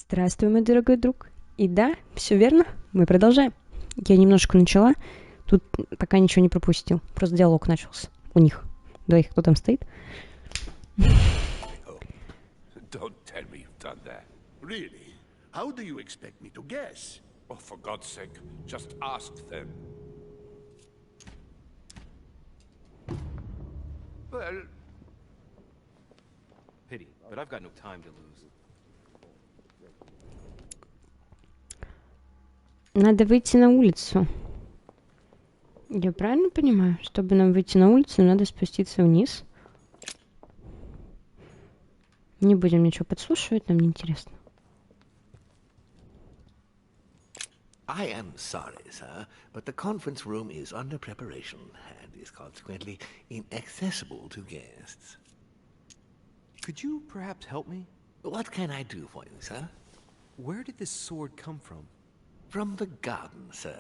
Здравствуй, мой дорогой друг. И да, все верно, мы продолжаем. Я немножко начала, тут пока ничего не пропустил. Просто диалог начался у них. Двоих, кто там стоит. Oh, don't tell me you've done that. Really? How do you expect me to guess? Oh, for God's sake, just ask them. Well... Pity, but I've got no time to lose. Надо выйти на улицу. Я правильно понимаю? Чтобы нам выйти на улицу, надо спуститься вниз. Не будем ничего подслушивать, нам неинтересно. I am sorry, sir, but the conference room is under preparation and is consequently inaccessible to guests. Could you perhaps help me? What can I do for you, sir? Where did this sword come from? From the garden, sir.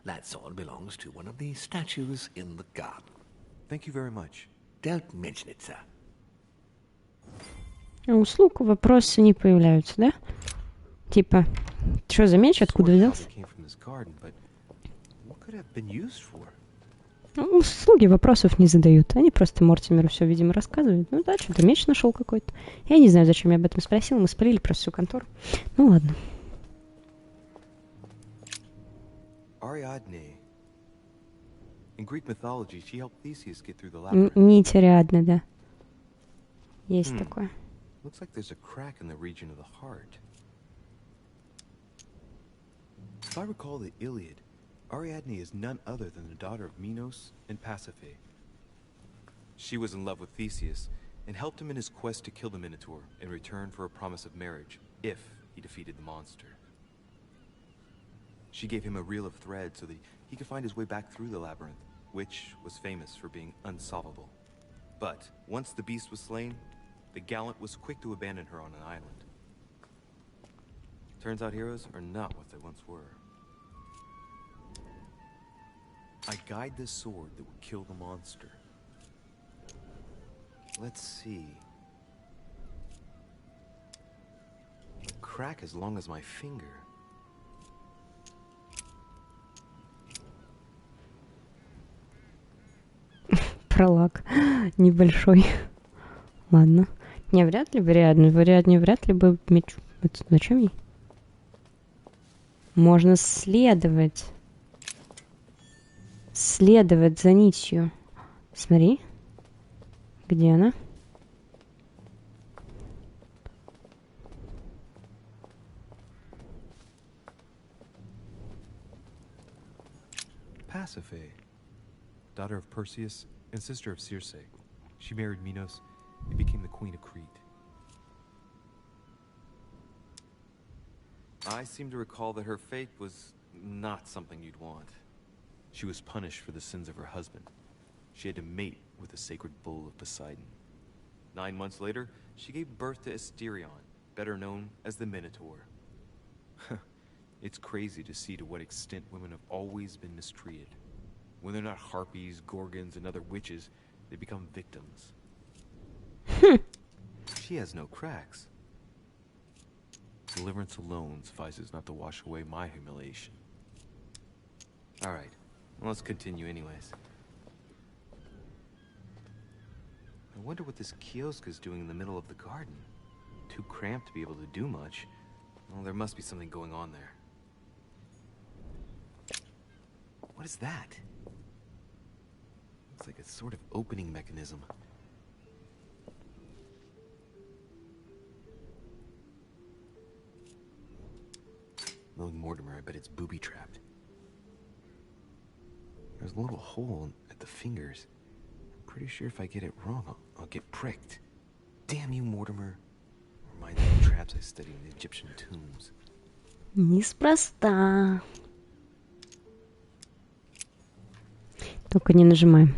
That sword belongs to one of the statues in the garden. Thank you very much. Don't mention it, sir. А у слуг вопросы не появляются, да? Типа, что за меч, откуда взялся? Ну, слуги вопросов не задают. Они просто Мортимеру все, видимо, рассказывают. Ну да, что-то меч нашел какой-то. Я не знаю, зачем я об этом спросила. Мы спалили просто всю контору. Ну ладно. Нить Ариадны, да. Есть такое. Looks like there's a crack in the region of the heart. If I recall the Iliad, Ariadne is none other than the daughter of Minos and Pasiphae. She was in love with Theseus and helped him in his quest to kill the Minotaur in return for a promise of marriage, if he defeated the monster. She gave him a reel of thread so that he could find his way back through the labyrinth, which was famous for being unsolvable. But once the beast was slain, the gallant was quick to abandon her on an island. Turns out heroes are not what they once were. I guide this sword that will kill the monster. Let's see. A crack as long as my finger. Пролаг небольшой. Ладно. Не, вряд ли в Ариадне вряд ли бы меч... Это зачем ей? Можно следовать. Следовать за нитью. Смотри. Где она? Pasiphae, daughter of Perseus and sister of Circe. She married Minos and became the queen of Crete. I seem to recall that her fate was not something you'd want. She was punished for the sins of her husband. She had to mate with the sacred bull of Poseidon. 9 months later, she gave birth to Asterion, better known as the Minotaur. It's crazy to see to what extent women have always been mistreated. When they're not harpies, gorgons, and other witches, they become victims. She has no cracks. Deliverance alone suffices not to wash away my humiliation. All right, well, let's continue anyways. I wonder what this kiosk is doing in the middle of the garden. Too cramped to be able to do much. Well, there must be something going on there. What is that? Looks like a sort of opening mechanism. Knowing Mortimer, I bet it's booby-trapped. There's a little hole at the fingers. I'm pretty sure if I get it wrong, I'll get pricked. Damn you, Mortimer. Reminds me of traps I studied in the Egyptian tombs. Неспроста. Только не нажимаем.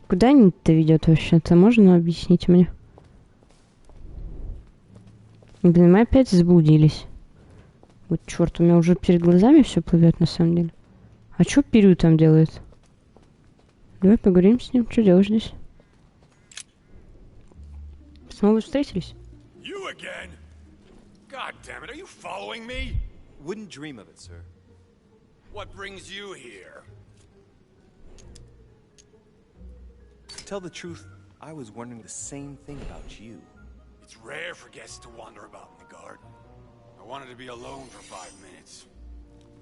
Куда нить-то ведет вообще-то? Можно объяснить мне? Блин, мы опять заблудились. Вот черт, у меня уже перед глазами все плывет на самом деле. А чё Пирю там делает? Давай поговорим с ним. Что делаешь здесь? Снова встретились? You again? God damn it, are you following me? Wouldn't dream of it, sir. What brings you here? To tell the truth, I was wondering the same thing about you. It's rare for guests to wander about in the garden. I wanted to be alone for 5 minutes.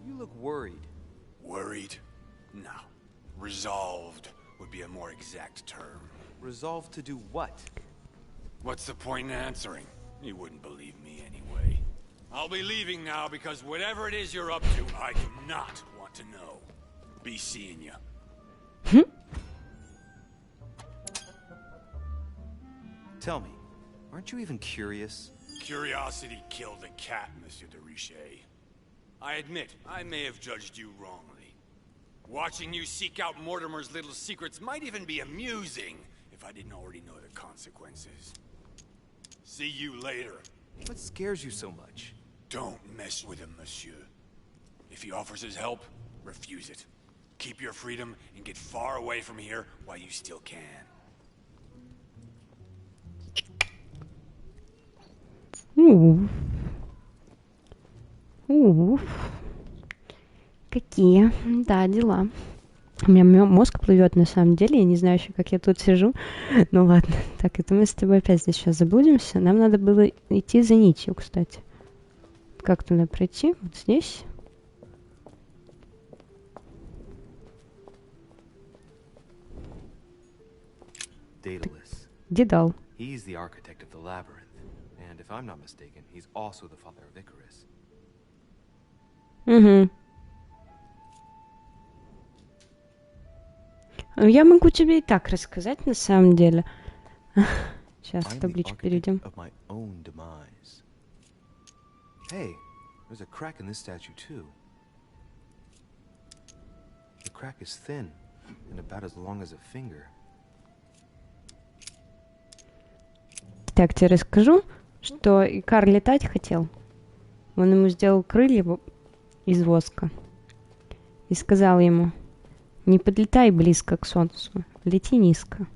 You look worried. Worried? No. Resolved would be a more exact term. Resolved to do what? What's the point in answering? You wouldn't believe me anyway. I'll be leaving now because whatever it is you're up to, I do not want to know. Be seeing you. Tell me, aren't you even curious? Curiosity killed a cat, Monsieur de Richet. I admit, I may have judged you wrongly. Watching you seek out Mortimer's little secrets might even be amusing, if I didn't already know the consequences. See you later. What scares you so much? Don't mess with him, Monsieur. If he offers his help, refuse it. Keep your freedom and get far away from here while you still can. Какие, да, дела. У меня мозг плывет на самом деле, я не знаю еще, как я тут сижу. Ну ладно, так, это мы с тобой опять здесь сейчас заблудимся. Нам надо было идти за нитью, кстати. Как туда пройти? Вот здесь. Daedalus. Дедал. He's the architect of the labyrinth. And if I'm not mistaken, he's also the father of Icarus. Угу. Я могу тебе и так рассказать, на самом деле. Сейчас I'm the табличку architect перейдем. of my own demise. Hey, there's a crack in this statue too. The crack is thin and about as long as a finger. Так, тебе расскажу, что Икар летать хотел. Он ему сделал крылья из воска. И сказал ему: не подлетай близко к солнцу, лети низко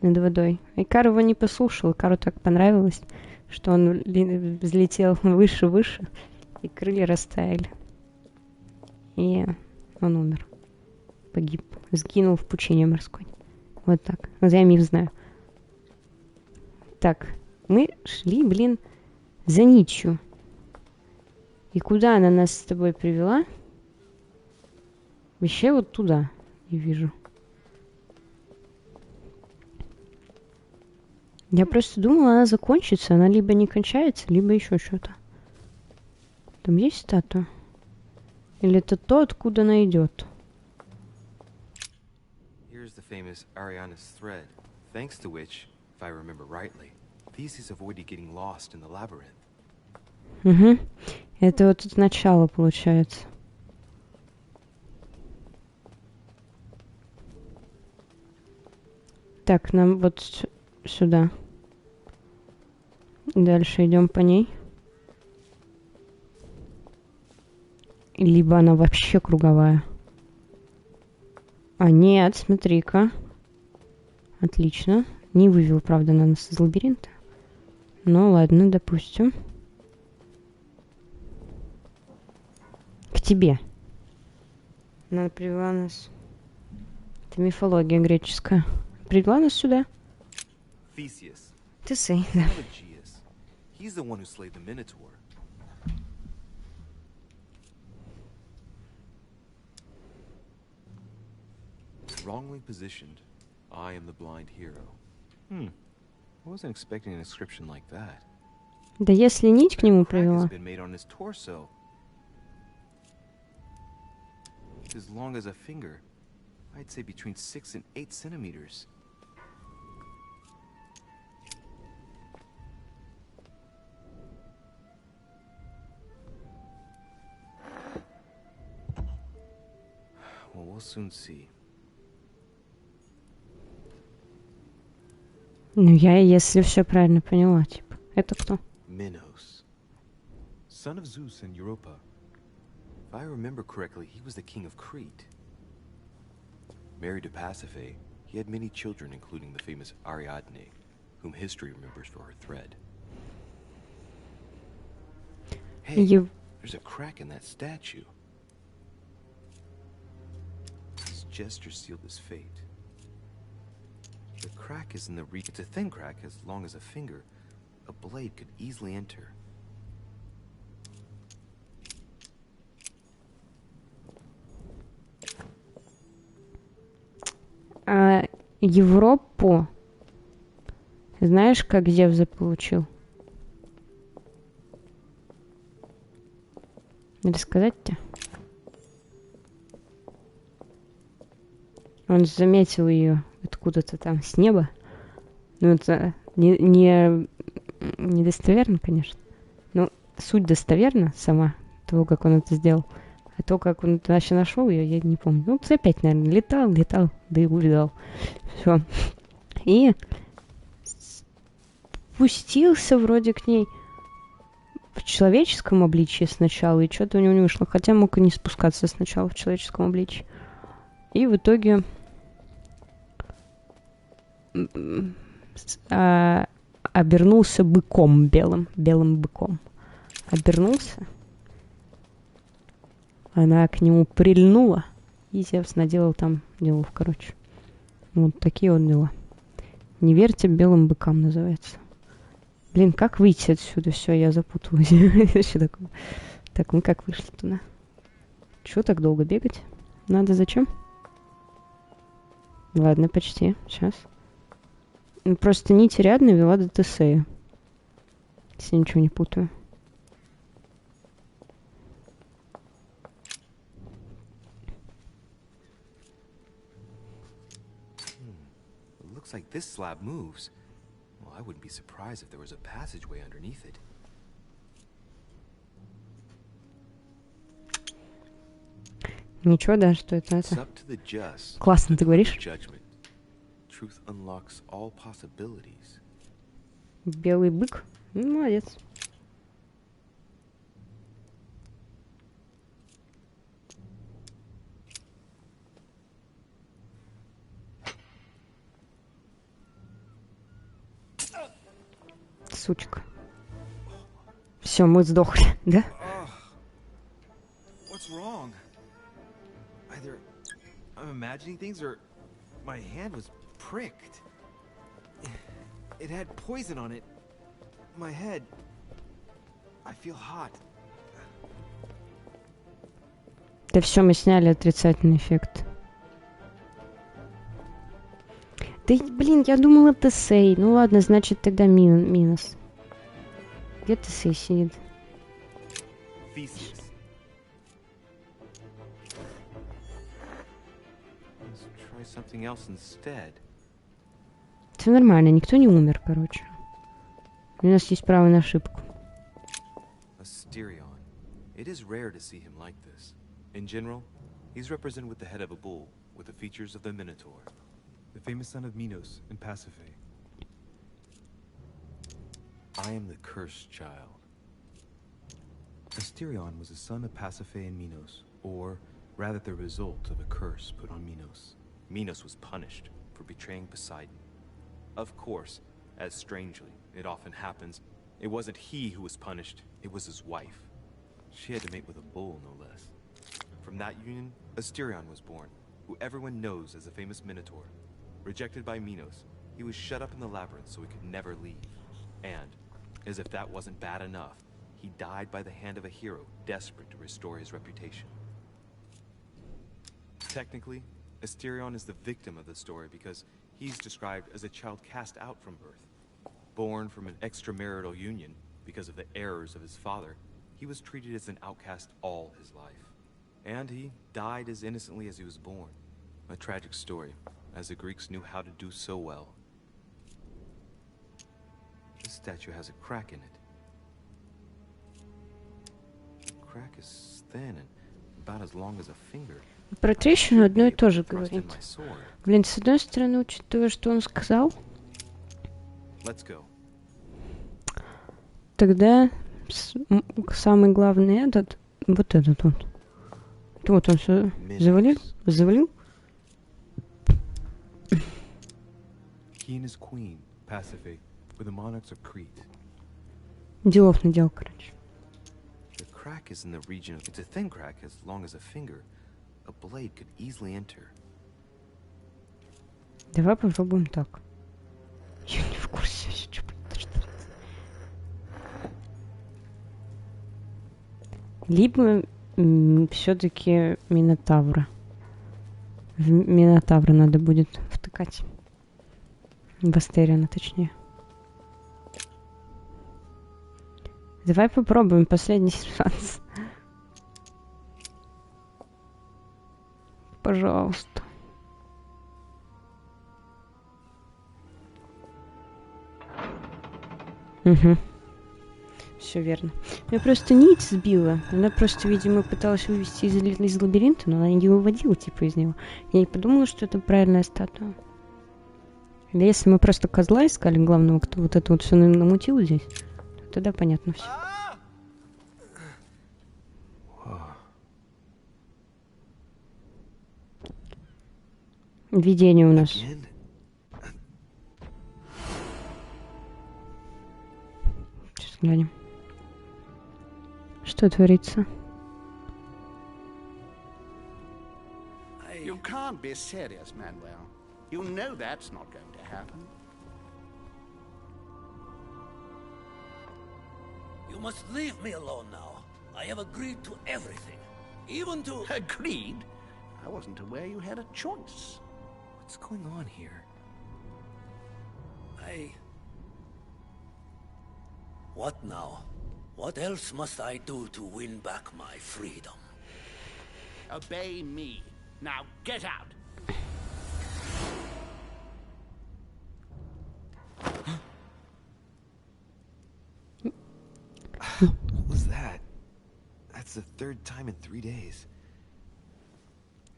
над водой. Икар его не послушал, Икару так понравилось, что он взлетел выше, и крылья растаяли. И он умер. Погиб. Сгинул в пучине морской. Вот так. Вот я миф знаю. Так, мы шли, за нитью. И куда она нас с тобой привела? Вообще вот туда, я вижу. Я просто думала, она закончится. Она либо не кончается, либо еще что-то. Там есть статуя? Или это то, откуда она идет? Here's the famous Ariana's thread, thanks to which, if I remember rightly, Theseus avoided getting lost in the labyrinth. Угу. Это вот тут начало получается. Так, нам вот сюда. Дальше идем по ней. Либо она вообще круговая. А нет, смотри-ка. Отлично. Не вывел, правда, на нас из лабиринта. Ну ладно, допустим. К тебе. Она привела нас. Это мифология греческая. Привела нас сюда. Theseus, Ты сын, да. son of Aegeus. He's the one who slayed the Minotaur. Wrongly positioned, I am the blind hero. I wasn't expecting an inscription like that. Да если нить к нему Crack has привела. been made on his torso. It's as long as a finger. I'd say between 6 and 8 centimeters. Well, we'll soon see. Ну, я, если все правильно поняла, типа. Это кто? Minos, son of Zeus and Europa. If I remember correctly, he was the king of Crete. Married to Pasiphae, he had many children, including the famous Ariadne, whom history remembers for her thread. Hey, there's a crack in that statue. His gesture sealed his fate. The crack is in the it's a thin crack as long as a finger. A blade could easily enter. Европу знаешь, как Зевс заполучил? Рассказать-то? Он заметил ее откуда-то там с неба. Ну, это не достоверно, конечно. Но суть достоверна сама того, как он это сделал. А то, как он вообще нашел ее, я не помню. Ну, опять, наверное, летал, да и увидал. Все. И спустился вроде к ней в человеческом обличье сначала, и что-то у него не вышло. Хотя мог и не спускаться сначала в человеческом обличье. И в итоге обернулся быком белым быком. Обернулся. Она к нему прильнула, и Зевс наделал там делов, короче. Вот такие вот дела. Не верьте белым быкам, называется. Блин, как выйти отсюда? Все, я запуталась. Так, мы как вышли туда? Чего так долго бегать? Надо зачем? Ладно, почти. Сейчас. Просто нить рядно вела до Тесея. Если я ничего не путаю. Looks like this slab moves. Well, I wouldn't be surprised if there was a passageway underneath it. Ничего, да, что это? Классно, ты говоришь? Белый бык? Ну, молодец. Сучка. Все, мы сдохли, да? Either I'm imagining things or my hand was pricked. It had poison on it. My head. I feel hot. Да все, мы сняли отрицательный эффект. Да, блин, я думала Тесей. Ну ладно, значит тогда минус. Где Тесей сидит? Все нормально, никто не умер, короче. У нас есть право на ошибку. Asterion. It is rare to see him like this. In general, he's represented with the head of a bull, with the features of the Minotaur. The famous son of Minos and Pasiphae. I am the cursed child. Asterion was the son of Pasiphae and Minos, or rather the result of a curse put on Minos. Minos was punished for betraying Poseidon. Of course, as strangely it often happens, it wasn't he who was punished, it was his wife. She had to mate with a bull, no less. From that union, Asterion was born, who everyone knows as the famous Minotaur. Rejected by Minos, he was shut up in the labyrinth so he could never leave. And, as if that wasn't bad enough, he died by the hand of a hero desperate to restore his reputation. Technically, Asterion is the victim of the story because he's described as a child cast out from birth. Born from an extramarital union because of the errors of his father, he was treated as an outcast all his life. And he died as innocently as he was born. A tragic story, as the Greeks knew how to do so well. This statue has a crack in it. The crack is thin and about as long as a finger. Про трещину одно и то же говорит. Блин, с одной стороны, учитывая, что он сказал, тогда самый главный вот этот вот. Вот он все завалил. Завалил. He and his queen, Pasiphae, were the monarchs of Crete. Делов надел, короче. The crack is in the region of... It's a thin crack as long as a finger. A blade could easily enter. Давай попробуем так. Я не в курсе, что будет. Либо все-таки Минотавра. В Минотавра надо будет втыкать. В Астериона, точнее. Давай попробуем последний шанс. Пожалуйста. Угу. Все верно. Я просто нить сбила. Она просто, видимо, пыталась вывести из лабиринта, но она не выводила, типа, из него. Я не подумала, что это правильная статуя. Или если мы просто козла искали главного, кто вот это вот все намутил здесь, то тогда понятно все. Видение у нас. Сейчас глянем. Что творится? You can't be serious, Manuel. You know that's not going to happen. You must leave me alone now. I have agreed to everything. Even to... Agreed? I wasn't aware you had a choice. What's going on here? What now? What else must I do to win back my freedom? Obey me. Now get out. What was that? That's the third time in 3 days.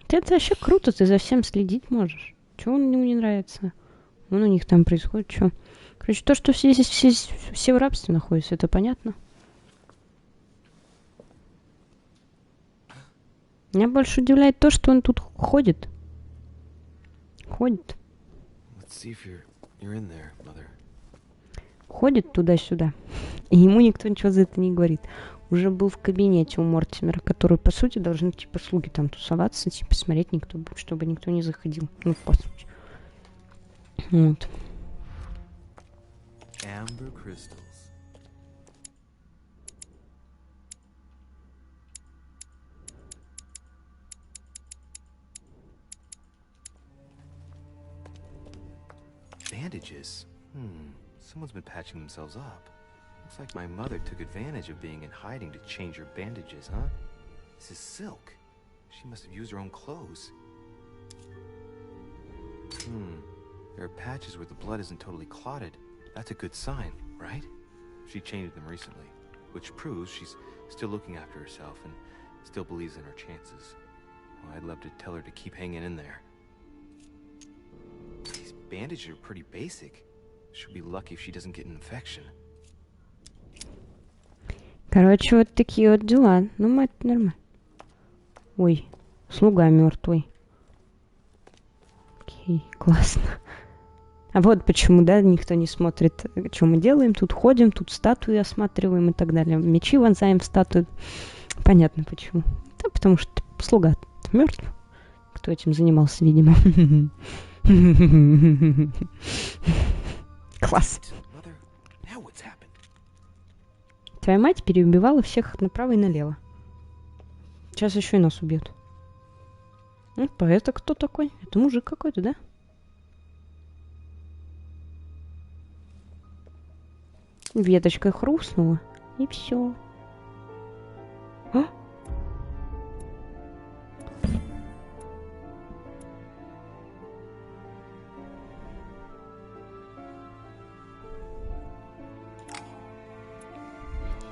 Это вообще круто, ты за всем следить можешь. Чего ему не нравится? Вон у них там происходит, что? Короче, то, что все здесь все в рабстве находятся, это понятно. Меня больше удивляет то, что он тут ходит. Ходит. Ходит туда-сюда. И ему никто ничего за это не говорит. Уже был в кабинете у Мортимера, который, по сути, должны, типа, слуги там тусоваться, типа, смотреть никто, чтобы никто не заходил. Ну, по сути. Вот. Amber crystals. Bandages? Someone's been patching themselves up. Looks like my mother took advantage of being in hiding to change her bandages, huh? This is silk. She must have used her own clothes. There are patches where the blood isn't totally clotted. That's a good sign, right? She changed them recently, which proves she's still looking after herself and still believes in her chances. Well, I'd love to tell her to keep hanging in there. These bandages are pretty basic. She'll be lucky if she doesn't get an infection. Короче, вот такие вот дела. Ну, мать, нормально. Ой, слуга мертвый. Окей, классно. А вот почему, да, никто не смотрит, что мы делаем. Тут ходим, тут статуи осматриваем и так далее. Мечи вонзаем в статую. Понятно почему. Да, потому что слуга мертв. Кто этим занимался, видимо. Класс. Твоя мать переубивала всех направо и налево. Сейчас еще и нас убьет. Опа, это кто такой? Это мужик какой-то, да? Веточкой хрустнула, и все. А?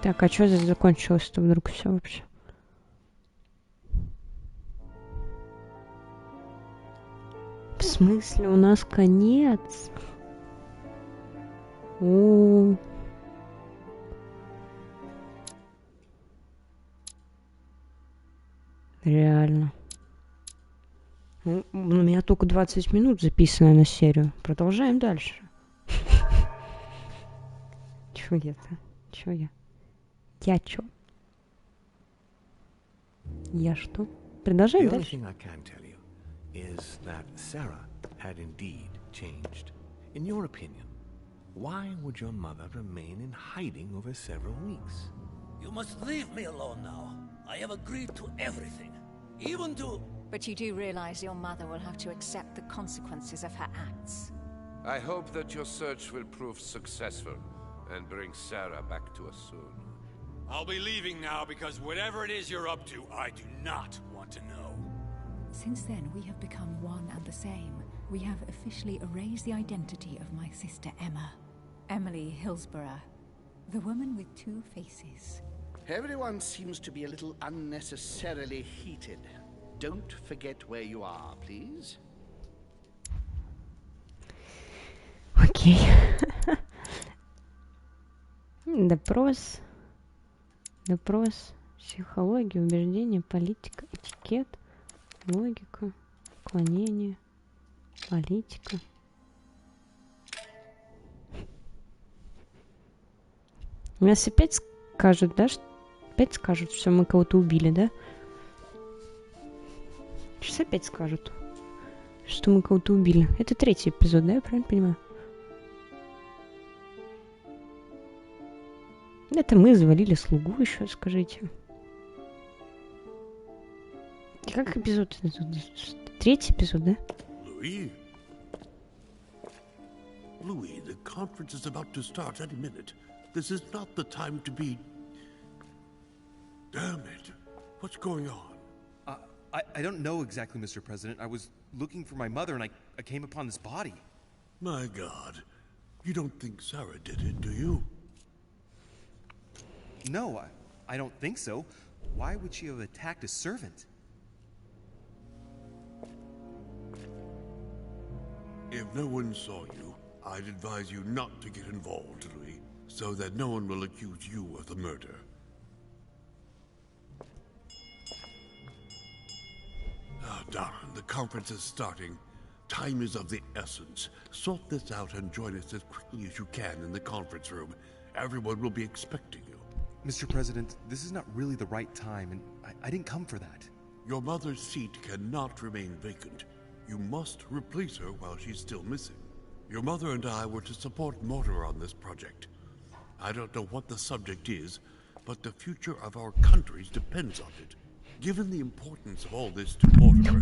Так, а что здесь закончилось-то вдруг все вообще? В смысле, у нас конец? О. Реально. Ну, у меня только 20 минут записано на серию. Продолжаем дальше. Чё я-то? Чё я? Я чё? Я что? Продолжаем The only дальше. thing I can tell you is that Sarah had indeed changed. In your opinion, why would your mother remain in hiding over several weeks? You must leave me alone now. I have agreed to everything. Even to... But you do realize your mother will have to accept the consequences of her acts. I hope that your search will prove successful and bring Sarah back to us soon. I'll be leaving now because whatever it is you're up to, I do not want to know. Since then, we have become one and the same. We have officially erased the identity of my sister Emma. Emily Hillsborough. The woman with two faces. Everyone seems to be a little unnecessarily heated. Don't forget where you are, please. Окей. Допрос. Допрос. Психология, убеждения, политика, этикет, логика, уклонение, политика. У нас опять скажут, да? Опять скажут, что мы кого-то убили, да? Сейчас опять скажут, что мы кого-то убили. Это 3-й эпизод, да? Я правильно понимаю? Это мы завалили слугу еще, скажите. И как эпизод? 3-й эпизод, да? Louis? Louis, the conference is about to start any minute. This is not the time to be... Damn it. What's going on? I don't know exactly, Mr. President. I was looking for my mother and I came upon this body. My God. You don't think Sarah did it, do you? No, I don't think so. Why would she have attacked a servant? If no one saw you, I'd advise you not to get involved, Louis, so that no one will accuse you of the murder. Ah, darn, the conference is starting. Time is of the essence. Sort this out and join us as quickly as you can in the conference room. Everyone will be expecting you. Mr. President, this is not really the right time, and I didn't come for that. Your mother's seat cannot remain vacant. You must replace her while she's still missing. Your mother and I were to support Mortimer on this project. I don't know what the subject is, but the future of our countries depends on it. Given the importance of all this to Mortimer,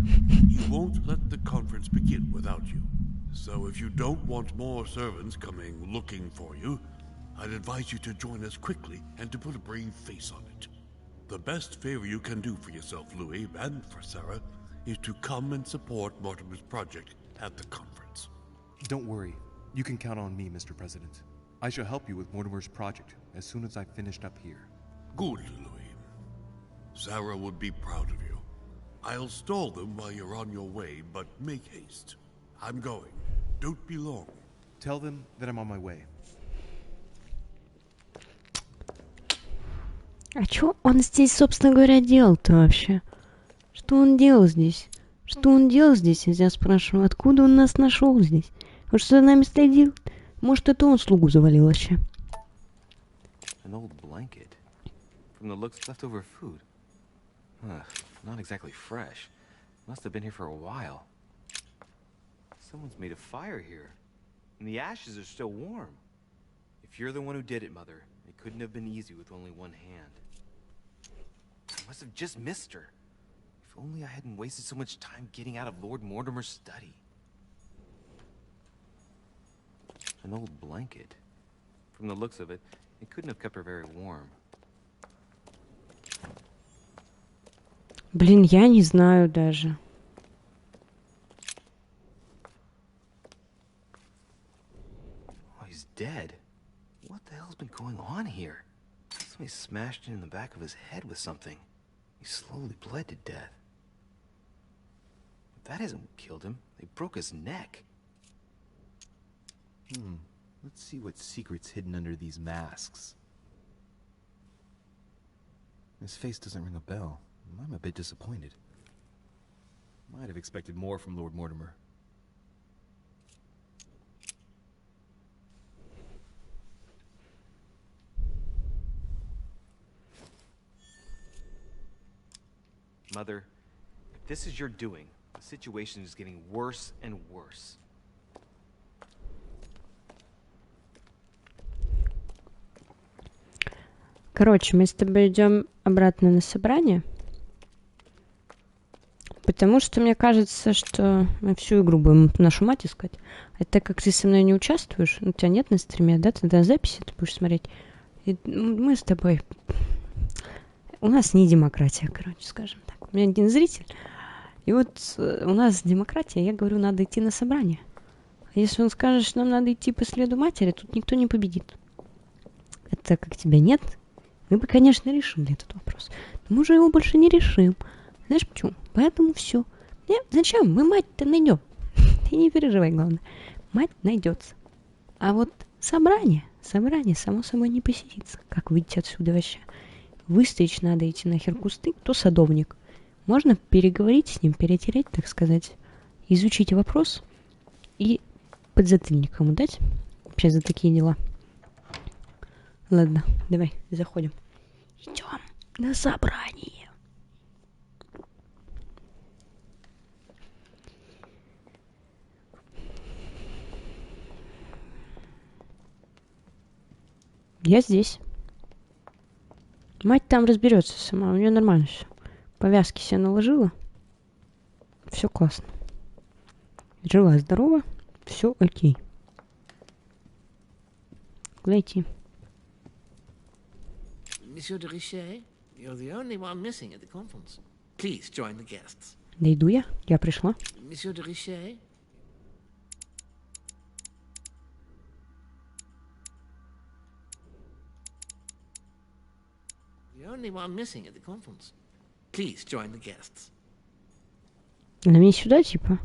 he won't let the conference begin without you. So if you don't want more servants coming looking for you, I'd advise you to join us quickly and to put a brave face on it. The best favor you can do for yourself, Louis, and for Sarah, is to come and support Mortimer's project at the conference. Don't worry. You can count on me, Mr. President. I shall help you with Mortimer's project as soon as I've finished up here. Good, Louis. Sarah would be proud of you. I'll stall them while you're on your way, but make haste. I'm going. Don't be long. Tell them that I'm on my way. А что он здесь, собственно говоря, делал-то вообще? Что он делал здесь? Что он делал здесь, я спрашиваю? Откуда он нас нашел здесь? Он что, за нами следил? Может, это он слугу завалил вообще? An old blanket. From the looks, leftover food. Not exactly fresh. Must have been here for a while. Someone's made a fire here. And the ashes are still warm. If you're the one who did it, Mother, it couldn't have been easy with only one hand. I must have just missed her. If only I hadn't wasted so much time getting out of Lord Mortimer's study. An old blanket. From the looks of it, it couldn't have kept her very warm. Блин, я не знаю даже. Oh, he's dead. What the hell's been going on here? Somebody smashed in the back of his head with something. He slowly bled to death. But that hasn't killed him. They broke his neck. Let's see what secret's hidden under these masks. His face doesn't ring a bell. I'm a bit disappointed. Might have expected more from Lord Mortimer. Mother, if this is your doing, the situation is getting worse and worse. Короче, мы с тобой идем обратно на собрание, потому что мне кажется, что мы всю игру будем нашу мать искать. А так как ты со мной не участвуешь, у тебя нет на стриме, да, ты на записи ты будешь смотреть. И мы с тобой... У нас не демократия, короче, скажем так. У меня один зритель, и вот у нас демократия, я говорю, надо идти на собрание. А если он скажет, что нам надо идти по следу матери, тут никто не победит. Это как тебя нет... Мы бы, конечно, решили этот вопрос. Но мы уже его больше не решим. Знаешь почему? Поэтому все. Нет, зачем? Мы мать-то найдем. Ты не переживай, главное. Мать найдется. А вот собрание, само собой не посетится. Как выйти отсюда вообще? Выстричь надо идти нахер кусты. Кто садовник? Можно переговорить с ним, перетереть, так сказать. Изучить вопрос. И подзатыльник ему дать. Вообще за такие дела. Ладно, давай, заходим. Идем на собрание. Я здесь. Мать там разберется сама, у нее нормально все. Повязки себе наложила. Все классно. Жива-здорова, все окей. Куда идти? Monsieur de Richet, you're the only one missing at the conference. Please join the guests. Да иду я пришла. Monsieur de Richet? The only one missing at the conference. Please join the guests. На мне сюда, типа?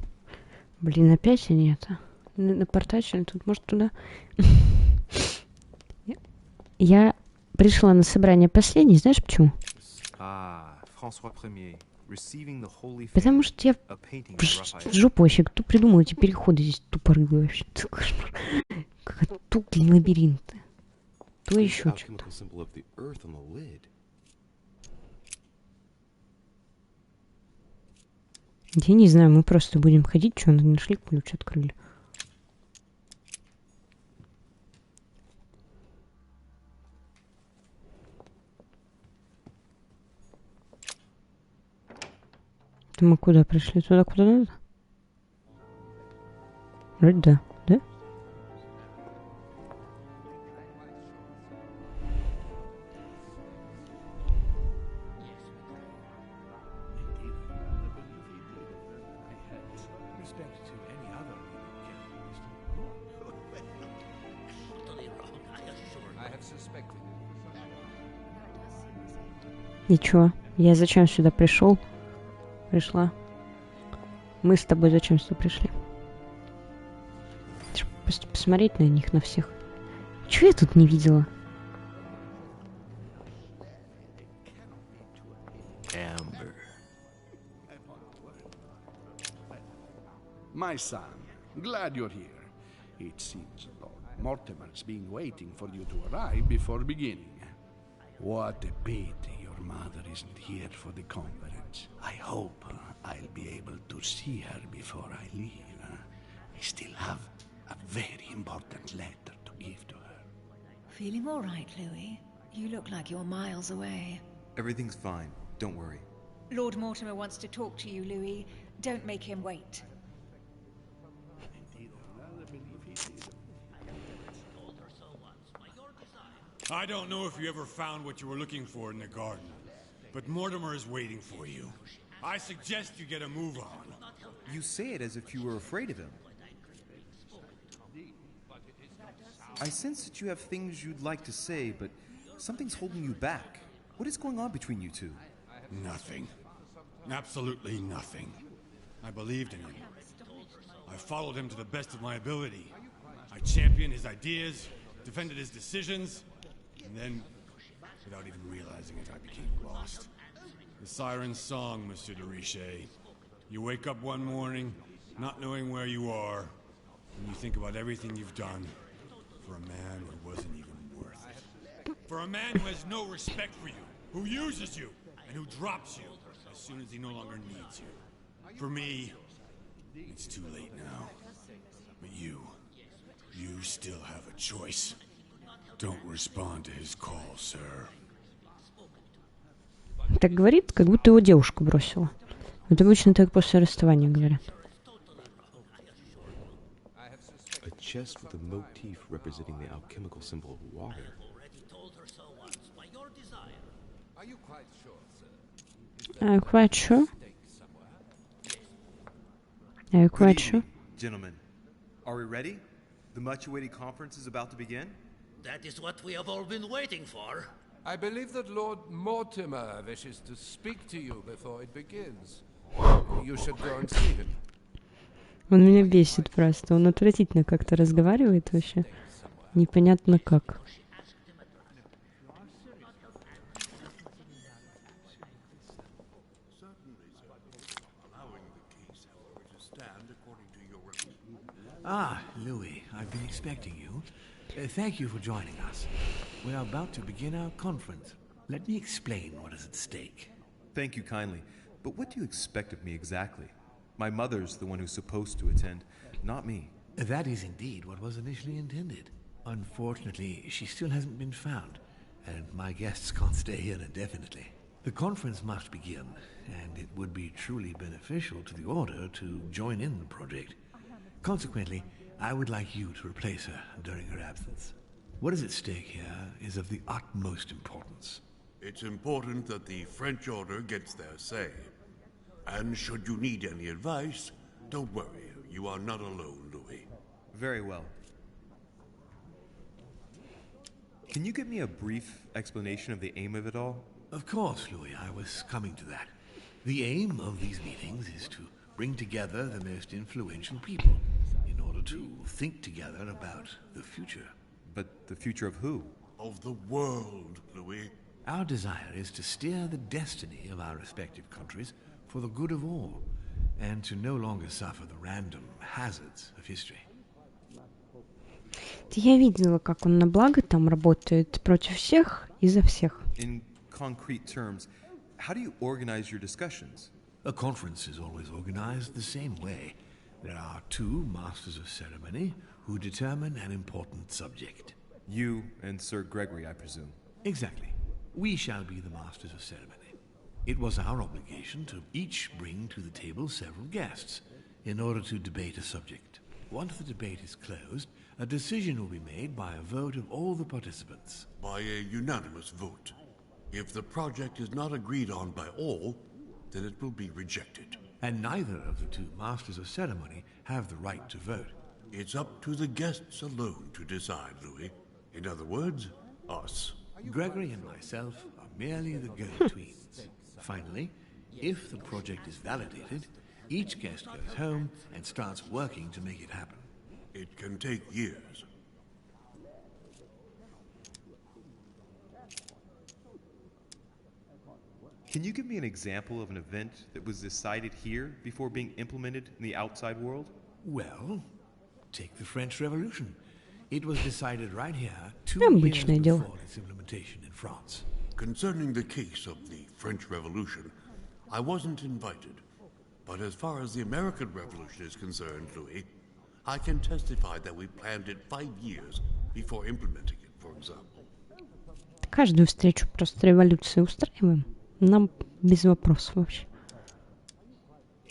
Блин, опять они это напортачили. Тут, может, туда... Я пришла на собрание последней, знаешь почему? Потому что я в жопу вообще, кто придумал эти переходы здесь тупорылые вообще. Как тупые лабиринты. То еще что-то. Я не знаю, мы просто будем ходить, что нашли, ключ открыли. Мы куда пришли? Туда, куда надо? Вроде да. Да? Ничего. Я зачем сюда пришел? Пришла. Мы с тобой зачем сюда пришли? Просто посмотреть на них, на всех. Чего я тут не видела? My son, glad you're here. It seems Lord Mortimer's been waiting for you to arrive before beginning. What a pity your mother isn't here for the conference. I hope I'll be able to see her before I leave. I still have a very important letter to give to her. Feeling all right, Louis? You look like you're miles away. Everything's fine. Don't worry. Lord Mortimer wants to talk to you, Louis. Don't make him wait. I don't know if you ever found what you were looking for in the garden, but Mortimer is waiting for you. I suggest you get a move on. You say it as if you were afraid of him. I sense that you have things you'd like to say, but something's holding you back. What is going on between you two? Nothing. Absolutely nothing. I believed in him. I followed him to the best of my ability. I championed his ideas, defended his decisions, and then, without even realizing it, I became lost. The siren's song, Monsieur de Richet. You wake up one morning, not knowing where you are, and you think about everything you've done for a man who wasn't even worth it. For a man who has no respect for you, who uses you, and who drops you as soon as he no longer needs you. For me, it's too late now. But you still have a choice. Don't respond to his call, sir. Так говорит, как будто его девушку бросила. Вот обычно так после расставания говорят. A chest with a motif representing the alchemical symbol of water. Are you quite sure, sir? Are you quite sure? Are you quite sure? Gentlemen, are we ready? The much-awaited conference is about to begin? That is what we have all been waiting for. I believe that Lord Mortimer wishes to speak to you before it begins. You should go and see him. Он меня бесит просто. Он отвратительно как-то разговаривает вообще. Непонятно как. Ah, Louis, I've been expecting you. Thank you for joining us. We are about to begin our conference. Let me explain what is at stake. Thank you kindly. But what do you expect of me exactly? My mother's the one who's supposed to attend, not me. That is indeed what was initially intended. Unfortunately, she still hasn't been found, and my guests can't stay here indefinitely. The conference must begin, and it would be truly beneficial to the Order to join in the project. Consequently, I would like you to replace her during her absence. What is at stake here is of the utmost importance. It's important that the French Order gets their say. And should you need any advice, don't worry. You are not alone, Louis. Very well. Can you give me a brief explanation of the aim of it all? Of course, Louis, I was coming to that. The aim of these meetings is to bring together the most influential people in order to think together about the future. But the future of who? Of the world, Louis. Our desire is to steer the destiny of our respective countries for the good of all, and to no longer suffer the random hazards of history. Я видела, как он на благо там работает против всех и за всех. In concrete terms, how do you organize your discussions? A conference is always organized the same way. There are two masters of ceremony who determine an important subject. You and Sir Gregory, I presume. Exactly. We shall be the masters of ceremony. It was our obligation to each bring to the table several guests in order to debate a subject. Once the debate is closed, a decision will be made by a vote of all the participants. By a unanimous vote. If the project is not agreed on by all, then it will be rejected. And neither of the two masters of ceremony have the right to vote. It's up to the guests alone to decide, Louis. In other words, us. Gregory and myself are merely the go-betweens. Finally, if the project is validated, each guest goes home and starts working to make it happen. It can take years. Can you give me an example of an event that was decided here before being implemented in the outside world? Well, take the French Revolution. It was decided right here 2 years before its implementation in France. Concerning the case of the French Revolution, I wasn't invited. But as far as the American Revolution is concerned, Louis, I can testify that we planned it 5 years before implementing it, for example. Каждую встречу просто революции устраиваем. Нам без вопросов вообще.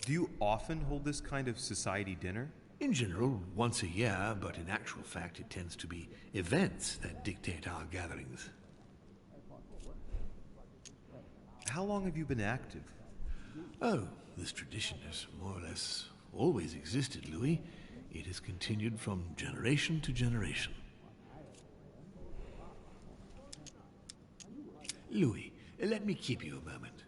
Do you often hold this kind of society dinner? In general, once a year, but in actual fact it tends to be events that dictate our gatherings. How long have you been active? Oh, this tradition has more or less always existed, Louis. It has continued from generation to generation. Louis, let me keep you a moment.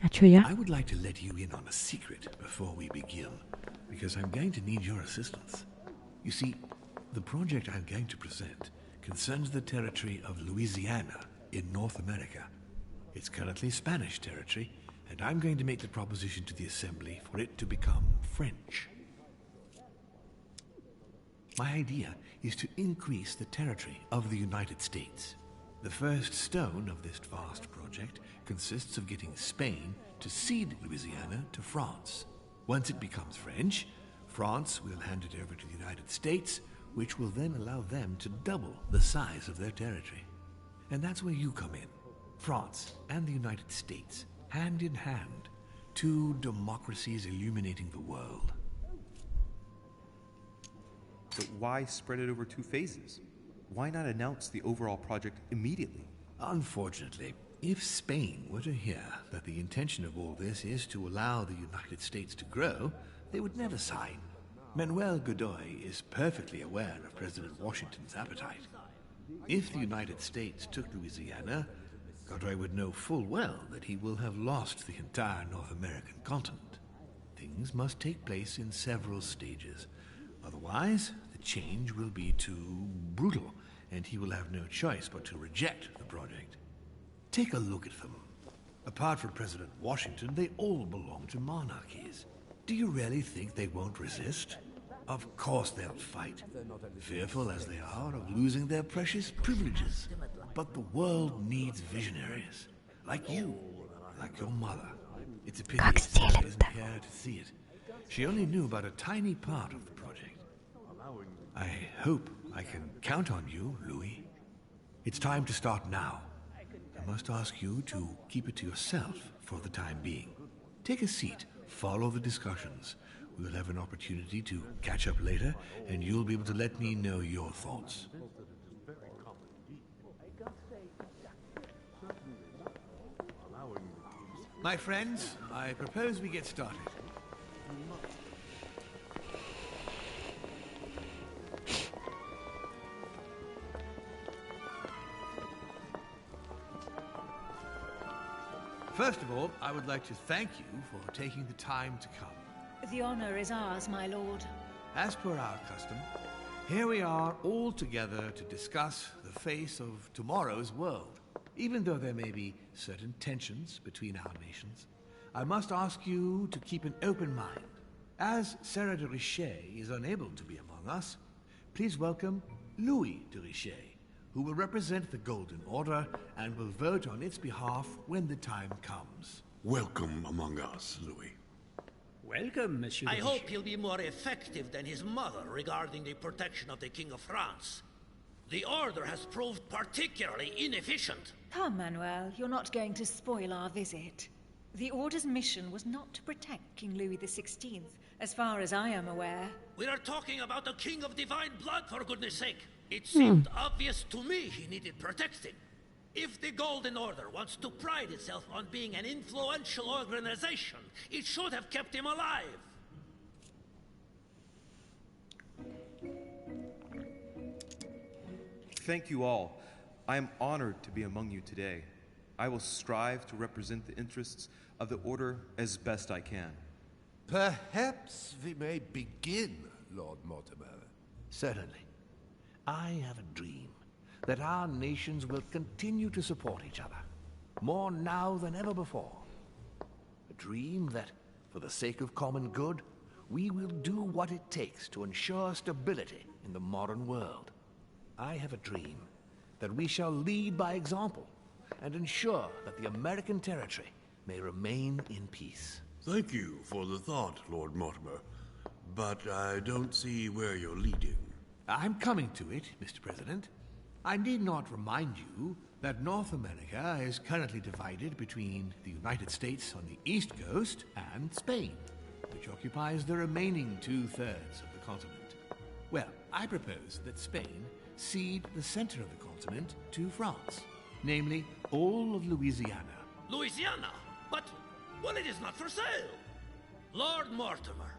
А чё я? I would like to let you in on a secret before we begin, because I'm going to need your assistance. You see, the project I'm going to present concerns the territory of Louisiana in North America. It's currently Spanish territory, and I'm going to make the proposition to the Assembly for it to become French. My idea is to increase the territory of the United States. The first stone of this vast project consists of getting Spain to cede Louisiana to France. Once it becomes French, France will hand it over to the United States, which will then allow them to double the size of their territory. And that's where you come in. France and the United States, hand in hand, two democracies illuminating the world. But why spread it over 2 phases? Why not announce the overall project immediately? Unfortunately, if Spain were to hear that the intention of all this is to allow the United States to grow, they would never sign. Manuel Godoy is perfectly aware of President Washington's appetite. If the United States took Louisiana, Godoy would know full well that he will have lost the entire North American continent. Things must take place in several stages. Otherwise, the change will be too brutal, and he will have no choice but to reject the project. Take a look at them. Apart from President Washington, they all belong to monarchies. Do you really think they won't resist? Of course they'll fight, fearful as they are of losing their precious privileges. But the world needs visionaries, like you, like your mother. It's a pity Sarah isn't here to see it. She only knew about a tiny part of the project. I hope I can count on you, Louis. It's time to start now. I must ask you to keep it to yourself for the time being. Take a seat, follow the discussions. We'll have an opportunity to catch up later, and you'll be able to let me know your thoughts. My friends, I propose we get started. First of all, I would like to thank you for taking the time to come. The honor is ours, my lord. As per our custom, here we are all together to discuss the face of tomorrow's world. Even though there may be certain tensions between our nations, I must ask you to keep an open mind. As Sarah de Richet is unable to be among us, please welcome Louis de Richet, who will represent the Golden Order and will vote on its behalf when the time comes. Welcome among us, Louis. Welcome, Monsieur. I hope he'll be more effective than his mother regarding the protection of the King of France. The Order has proved particularly inefficient. Come, Manuel, you're not going to spoil our visit. The Order's mission was not to protect King Louis XVI, as far as I am aware. We are talking about a king of divine blood, for goodness sake. It seemed obvious to me he needed protecting. If the Golden Order wants to pride itself on being an influential organization, it should have kept him alive. Thank you all. I am honored to be among you today. I will strive to represent the interests of the Order as best I can. Perhaps we may begin, Lord Mortimer. Certainly. I have a dream that our nations will continue to support each other, more now than ever before. A dream that, for the sake of common good, we will do what it takes to ensure stability in the modern world. I have a dream that we shall lead by example and ensure that the American territory may remain in peace. Thank you for the thought, Lord Mortimer, but I don't see where you're leading. I'm coming to it, Mr. President. I need not remind you that North America is currently divided between the United States on the east coast and Spain, which occupies the remaining 2/3 of the continent. Well, I propose that Spain cede the center of the continent to France, namely all of Louisiana. Louisiana? But, well, it is not for sale. Lord Mortimer,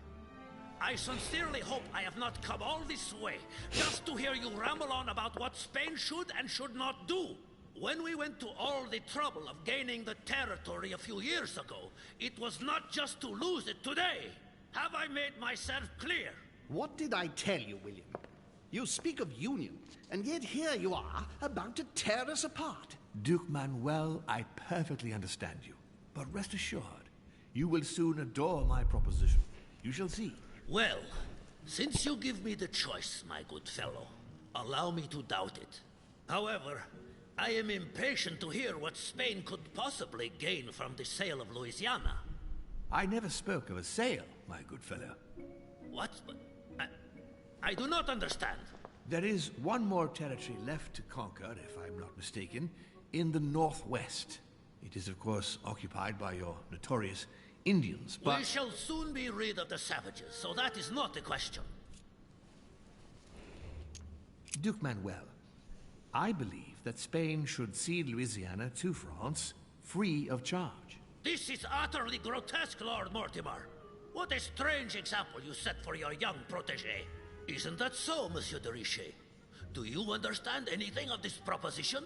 I sincerely hope I have not come all this way just to hear you ramble on about what Spain should and should not do. When we went to all the trouble of gaining the territory a few years ago, it was not just to lose it today. Have I made myself clear? What did I tell you, William? You speak of union, and yet here you are, about to tear us apart. Duke Manuel, I perfectly understand you. But rest assured, you will soon adore my proposition. You shall see. Well, since you give me the choice, my good fellow, allow me to doubt it. However, I am impatient to hear what Spain could possibly gain from the sale of Louisiana. I never spoke of a sale, my good fellow. What? I do not understand. There is one more territory left to conquer, if I'm not mistaken, in the northwest. It is, of course, occupied by your notorious Indians, but... We shall soon be rid of the savages, so that is not the question. Duke Manuel, I believe that Spain should cede Louisiana to France, free of charge. This is utterly grotesque, Lord Mortimer. What a strange example you set for your young protégé. Isn't that so, Monsieur de Richet? Do you understand anything of this proposition?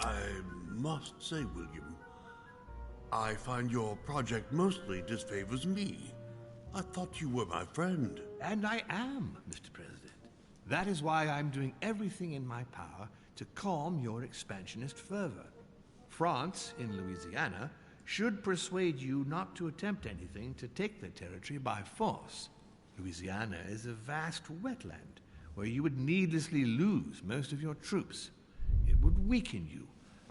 I must say, William, I find your project mostly disfavors me. I thought you were my friend. And I am, Mr. President. That is why I'm doing everything in my power to calm your expansionist fervor. France, in Louisiana, should persuade you not to attempt anything to take the territory by force. Louisiana is a vast wetland where you would needlessly lose most of your troops. It would weaken you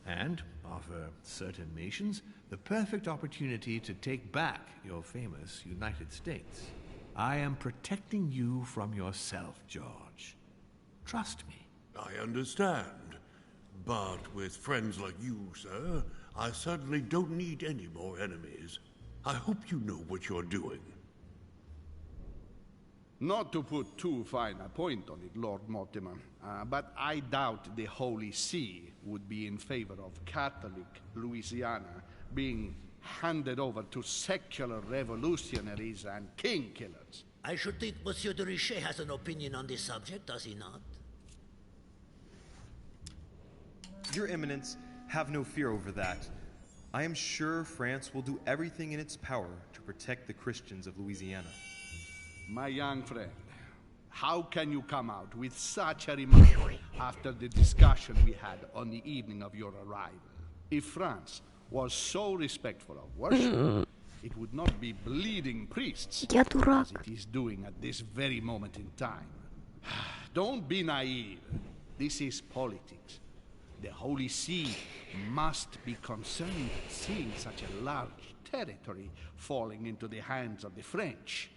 and offer certain nations the perfect opportunity to take back your famous United States. I am protecting you from yourself, George. Trust me. I understand. But with friends like you, sir, I certainly don't need any more enemies. I hope you know what you're doing. Not to put too fine a point on it, Lord Mortimer, but I doubt the Holy See would be in favor of Catholic Louisiana being handed over to secular revolutionaries and king killers. I should think Monsieur de Richet has an opinion on this subject, does he not? Your Eminence, have no fear over that. I am sure France will do everything in its power to protect the Christians of Louisiana. My young friend, how can you come out with such a remark after the discussion we had on the evening of your arrival? If France was so respectful of worship, it would not be bleeding priests as it is doing at this very moment in time. Don't be naive. This is politics. The Holy See must be concerned at seeing such a large territory falling into the hands of the French.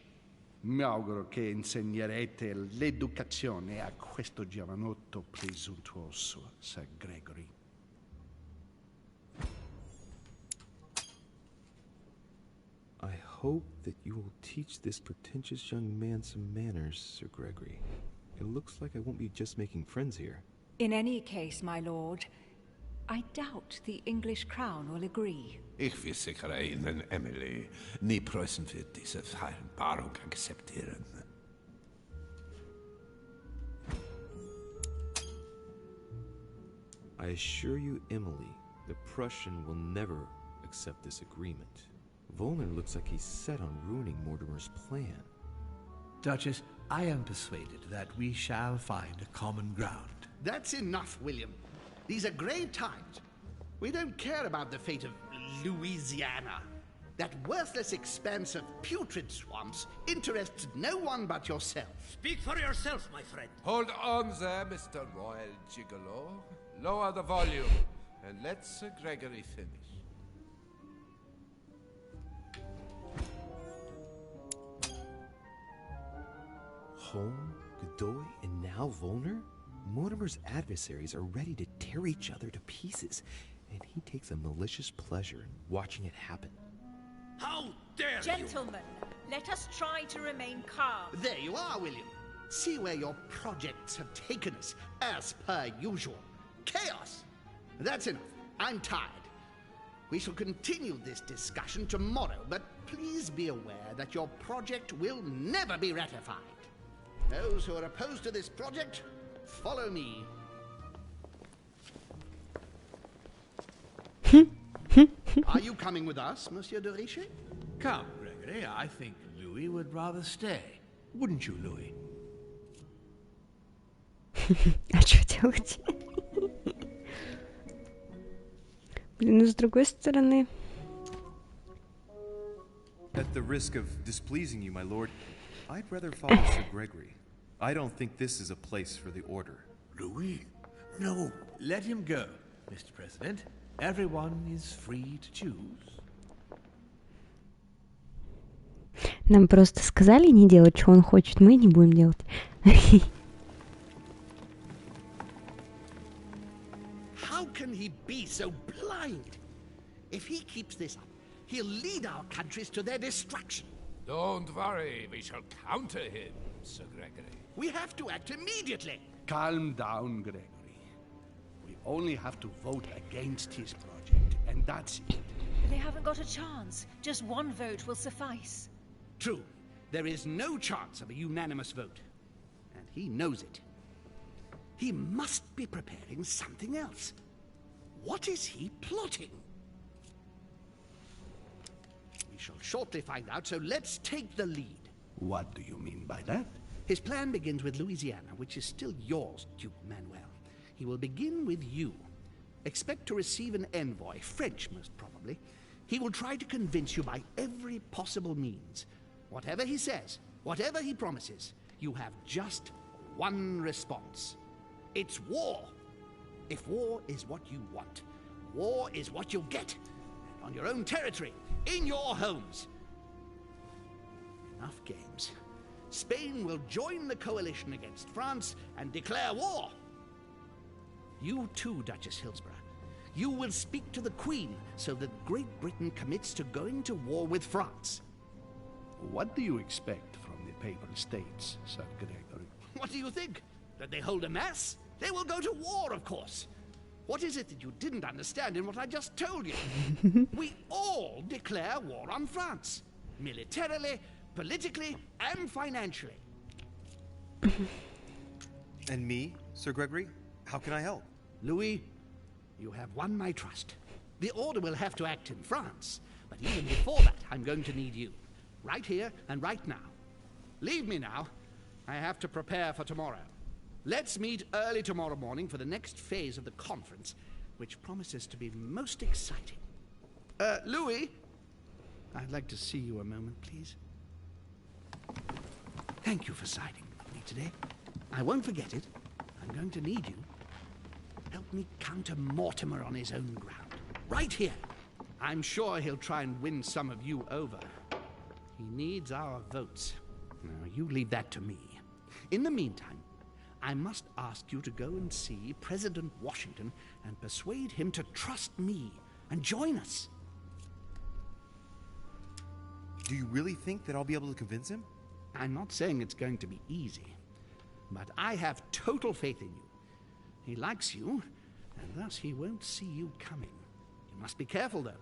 Mi auguro che insegnerete l'educazione a questo giovanotto presuntuoso, Sir Gregory. I hope that you will teach this pretentious young man some manners, Sir Gregory. It looks like I won't be just making friends here. In any case, my lord, I doubt the English crown will agree. Ich will sicher Ihnen, Emily. Nie Preußen wird diese Vereinbarung akzeptieren. I assure you, Emily, the Prussian will never accept this agreement. Volner looks like he's set on ruining Mortimer's plan. Duchess, I am persuaded that we shall find a common ground. That's enough, William. These are grave times. We don't care about the fate of Louisiana. That worthless expanse of putrid swamps interests no one but yourself. Speak for yourself, my friend. Hold on there, Mr. Royal Gigolo. Lower the volume, and let Sir Gregory finish. Home, Godoy, and now Volner? Mortimer's adversaries are ready to tear each other to pieces, and he takes a malicious pleasure in watching it happen. How dare you! Gentlemen, let us try to remain calm. There you are, William. See where your projects have taken us, as per usual. Chaos! That's enough. I'm tired. We shall continue this discussion tomorrow, but please be aware that your project will never be ratified. Those who are opposed to this project, follow me. Are you coming with us, Monsieur de Richet? Come, Gregory, I think Louis would rather stay. Wouldn't you, Louis? А что делать? Блин, ну с другой стороны... At the risk of displeasing you, my lord, I'd rather follow Sir Gregory. I don't think this is a place for the order. Louis? No, let him go, Mr. President. Everyone is free to choose. Нам просто сказали не делать, что он хочет, мы не будем делать. How can he be so blind? If he keeps this up, he'll lead our countries to their destruction. Don't worry, we shall counter him, Sir Gregory. We have to act immediately. Calm down, Gregory. We only have to vote against his project, and that's it. They haven't got a chance. Just one vote will suffice. True. There is no chance of a unanimous vote. And he knows it. He must be preparing something else. What is he plotting? We shall shortly find out, so let's take the lead. What do you mean by that? His plan begins with Louisiana, which is still yours, Duke Manuel. He will begin with you. Expect to receive an envoy, French most probably. He will try to convince you by every possible means. Whatever he says, whatever he promises, you have just one response. It's war. If war is what you want, war is what you'll get. And on your own territory, in your homes. Enough games. Spain will join the coalition against France and declare war. You too, Duchess Hillsborough. You will speak to the Queen so that Great Britain commits to going to war with France. What do you expect from the Papal States, Sir Gregory? What do you think? That they hold a mass? They will go to war, of course. What is it that you didn't understand in what I just told you? We all declare war on France. Militarily, politically, and financially. And me, Sir Gregory? How can I help? Louis, you have won my trust. The Order will have to act in France, but even before that, I'm going to need you. Right here and right now. Leave me now. I have to prepare for tomorrow. Let's meet early tomorrow morning for the next phase of the conference, which promises to be most exciting. Louis, I'd like to see you a moment, please. Thank you for siding with me today. I won't forget it. I'm going to need you. Help me counter Mortimer on his own ground. Right here. I'm sure he'll try and win some of you over. He needs our votes. Now, you leave that to me. In the meantime, I must ask you to go and see President Washington and persuade him to trust me and join us. Do you really think that I'll be able to convince him? I'm not saying it's going to be easy, but I have total faith in you. He likes you, and thus he won't see you coming. You must be careful, though.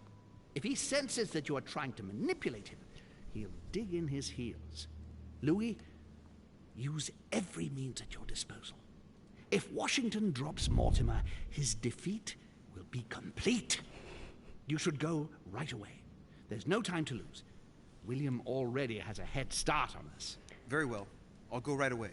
If he senses that you are trying to manipulate him, he'll dig in his heels. Louis, use every means at your disposal. If Washington drops Mortimer, his defeat will be complete. You should go right away. There's no time to lose. William already has a head start on us. Very well. I'll go right away.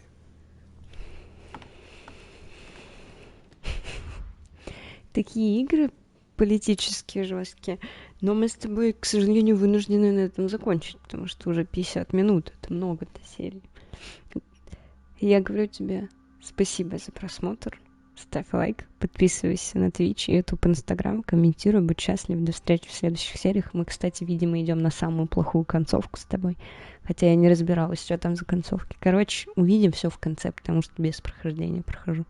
Такие игры политические жесткие, но мы с тобой, к сожалению, вынуждены на этом закончить, потому что уже 50 минут, это много для серии. Я говорю тебе спасибо за просмотр, ставь лайк, подписывайся на Twitch, YouTube, Instagram, комментируй, будь счастлив, до встречи в следующих сериях. Мы, кстати, видимо, идем на самую плохую концовку с тобой, хотя я не разбиралась, что там за концовки. Короче, увидим все в конце, потому что без прохождения прохожу.